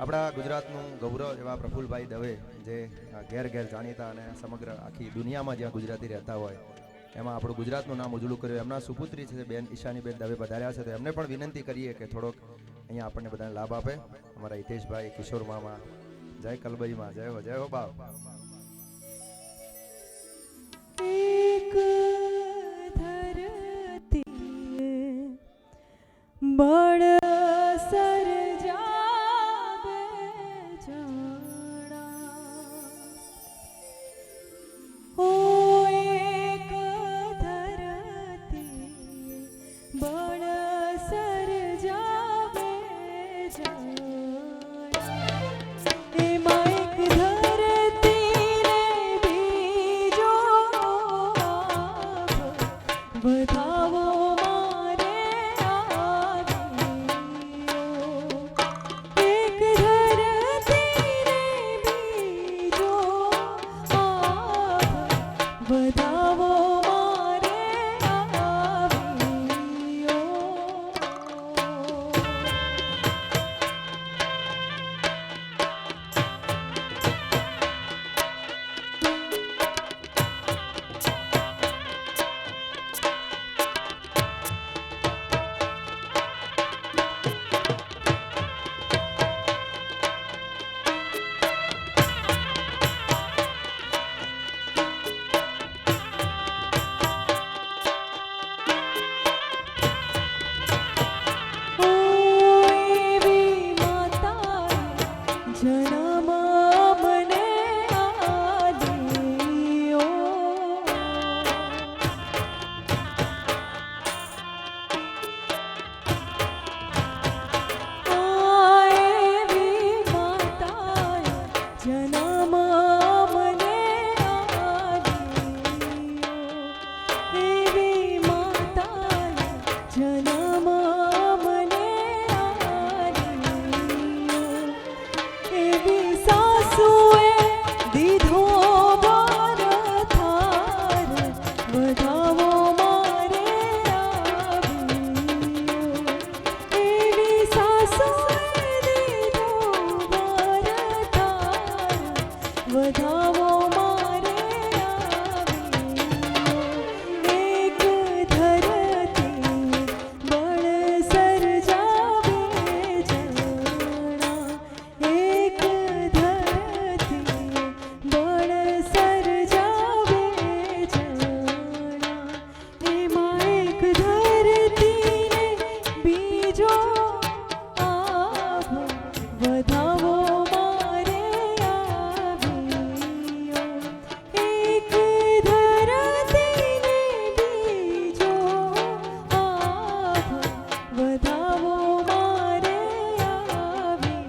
આપણા ગુજરાતનું ગૌરવ એવા પ્રફુલભાઈ દવે જે ઘેર ઘેર જાણીતા અને સમગ્ર આખી દુનિયામાં જ્યાં ગુજરાતી રહેતા હોય એમાં આપણું ગુજરાતનું નામ ઉજળું કર્યું. એમના સુપુત્રી છે બેન ઈશાનીબેન દવે પધાર્યા છે, તો એમને પણ વિનંતી કરીએ કે થોડોક અહીંયા આપણને બધાને લાભ આપે. અમારા હિતેશભાઈ, કિશોર મામા, જય કલબઈમાં, જય હો બાપ. એક ધરતી બળ સર જાવે જણા, ઓ એક ધરતી બળ સર જાવે જણા, એમાં એક ધરતી ને બીજો વધાવો મારે આવ્યો. એક ધરતી ને બીજો વધાવો મારે આવ્યો. જન્મ મને આલ્યો, એવી માતાએ જન્મ મને આલ્યો, એવી માતાએ જન્મ મને આલ્યો, એવી સાસુએ દીધો ભાર થાર વધાવો મારે આવ્યો, એવી સાસુએ દીધો ભાર થાર વધાવો મારે આવ્યો. એક ધરતી બળ સર જાવે જણા, એક ધરતી બળ સર જાવે જણા, એમાં એક ધરતી ને બીજો આભ વધાવો મારે આવ્યો. એક ધરતી ને બીજો આભ વધાવો મારે આવ્યો.